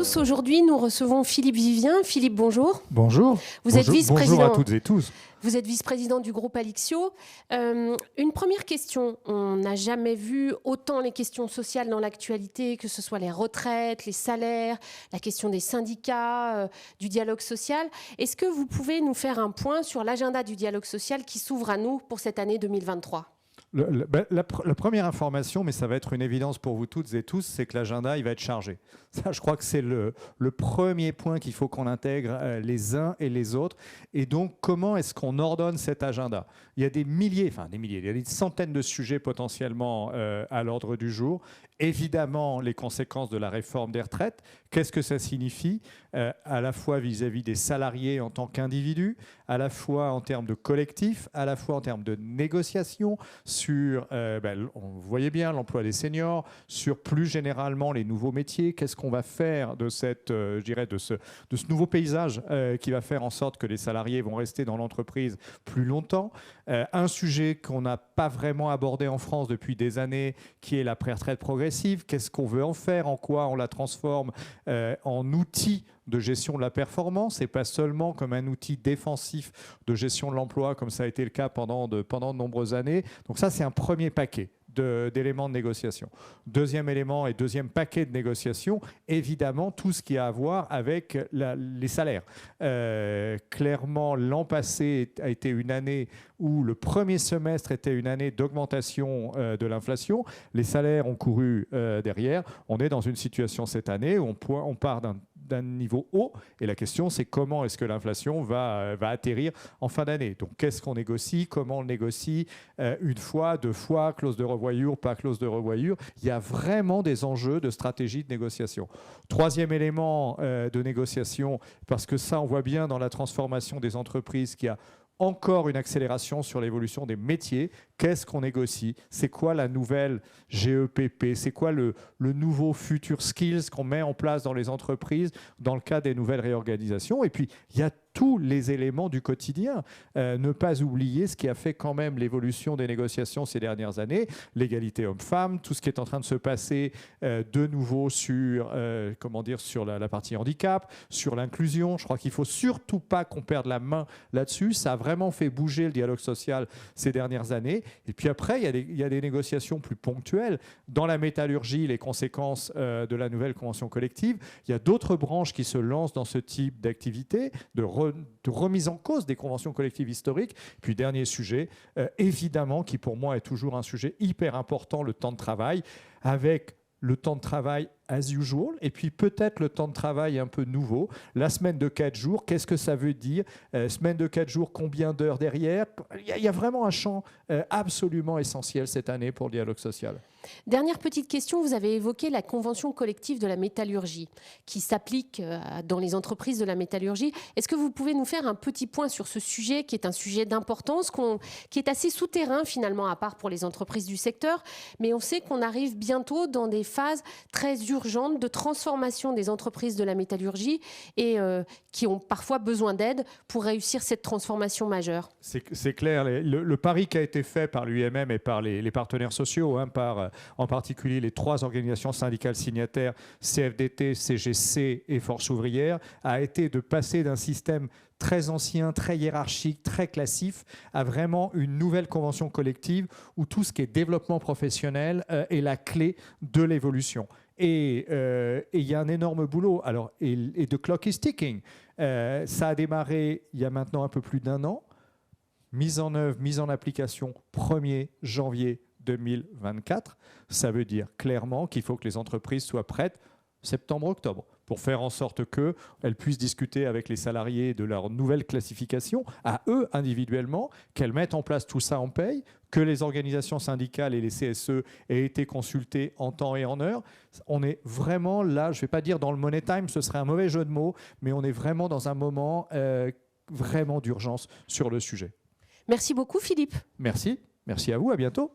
tous. Aujourd'hui, nous recevons Philippe Vivien. Philippe, bonjour. Bonjour. Vous êtes vice-président. Bonjour à toutes et tous. Vous êtes vice-président du groupe Alixio. Une première question. On n'a jamais vu autant les questions sociales dans l'actualité, que ce soit les retraites, les salaires, la question des syndicats, du dialogue social. Est-ce que vous pouvez nous faire un point sur l'agenda du dialogue social qui s'ouvre à nous pour cette année 2023 ? La première information, mais ça va être une évidence pour vous toutes et tous, c'est que l'agenda, il va être chargé. Ça, je crois que c'est le premier point qu'il faut qu'on intègre les uns et les autres. Et donc, comment est-ce qu'on ordonne cet agenda ? Il y a il y a des centaines de sujets potentiellement à l'ordre du jour. Évidemment, les conséquences de la réforme des retraites. Qu'est-ce que ça signifie à la fois vis-à-vis des salariés en tant qu'individus, à la fois en termes de collectif, à la fois en termes de négociation sur, vous voyez bien, l'emploi des seniors, sur plus généralement les nouveaux métiers. Qu'est-ce qu'on va faire de de ce nouveau paysage qui va faire en sorte que les salariés vont rester dans l'entreprise plus longtemps. Un sujet qu'on n'a pas vraiment abordé en France depuis des années, qui est la pré-retraite progressive. Qu'est-ce qu'on veut en faire ? En quoi on la transforme en outil de gestion de la performance et pas seulement comme un outil défensif de gestion de l'emploi, comme ça a été le cas pendant de nombreuses années. Donc ça, c'est un premier paquet d'éléments de négociation. Deuxième élément et deuxième paquet de négociation, évidemment, tout ce qui a à voir avec les salaires. Clairement, l'an passé a été une année où le premier semestre était une année d'augmentation de l'inflation. Les salaires ont couru derrière. On est dans une situation cette année où on part d'un niveau haut, et la question c'est comment est-ce que l'inflation va atterrir en fin d'année. Donc qu'est-ce qu'on négocie, comment on le négocie, une fois, deux fois, clause de revoyure, pas clause de revoyure. Il y a vraiment des enjeux de stratégie de négociation. Troisième élément de négociation, parce que ça on voit bien dans la transformation des entreprises qu'il y a encore une accélération sur l'évolution des métiers. Qu'est-ce qu'on négocie ? C'est quoi la nouvelle GEPP ? C'est quoi le nouveau future skills qu'on met en place dans les entreprises dans le cas des nouvelles réorganisations ? Et puis, il y a tous les éléments du quotidien. Ne pas oublier ce qui a fait quand même l'évolution des négociations ces dernières années, l'égalité homme-femme, tout ce qui est en train de se passer de nouveau sur la partie handicap, sur l'inclusion. Je crois qu'il ne faut surtout pas qu'on perde la main là-dessus. Ça a vraiment fait bouger le dialogue social ces dernières années. Et puis après, il y a des négociations plus ponctuelles. Dans la métallurgie, les conséquences de la nouvelle convention collective. Il y a d'autres branches qui se lancent dans ce type d'activité, de remise en cause des conventions collectives historiques. Puis dernier sujet, évidemment, qui pour moi est toujours un sujet hyper important, le temps de travail, avec le temps de travail as usual, et puis peut-être le temps de travail un peu nouveau. La semaine de 4 jours, qu'est-ce que ça veut dire ? Semaine de 4 jours, combien d'heures derrière ? Il y a vraiment un champ absolument essentiel cette année pour le dialogue social. Dernière petite question, vous avez évoqué la convention collective de la métallurgie qui s'applique dans les entreprises de la métallurgie. Est-ce que vous pouvez nous faire un petit point sur ce sujet qui est un sujet d'importance, qui est assez souterrain finalement à part pour les entreprises du secteur, mais on sait qu'on arrive bientôt dans des phases très urgentes de transformation des entreprises de la métallurgie et qui ont parfois besoin d'aide pour réussir cette transformation majeure. C'est clair, le pari qui a été fait par l'UMM et par les partenaires sociaux, par en particulier les 3 organisations syndicales signataires, CFDT, CGC et Force ouvrière, a été de passer d'un système très ancien, très hiérarchique, très classique, à vraiment une nouvelle convention collective où tout ce qui est développement professionnel est la clé de l'évolution. Et il y a un énorme boulot. Alors, et the clock is ticking. Ça a démarré il y a maintenant un peu plus d'1 an. Mise en œuvre, mise en application 1er janvier 2024. Ça veut dire clairement qu'il faut que les entreprises soient prêtes septembre-octobre pour faire en sorte qu'elles puissent discuter avec les salariés de leur nouvelle classification, à eux individuellement, qu'elles mettent en place tout ça en paye, que les organisations syndicales et les CSE aient été consultées en temps et en heure. On est vraiment là, je ne vais pas dire dans le money time, ce serait un mauvais jeu de mots, mais on est vraiment dans un moment vraiment d'urgence sur le sujet. Merci beaucoup Philippe. Merci à vous, à bientôt.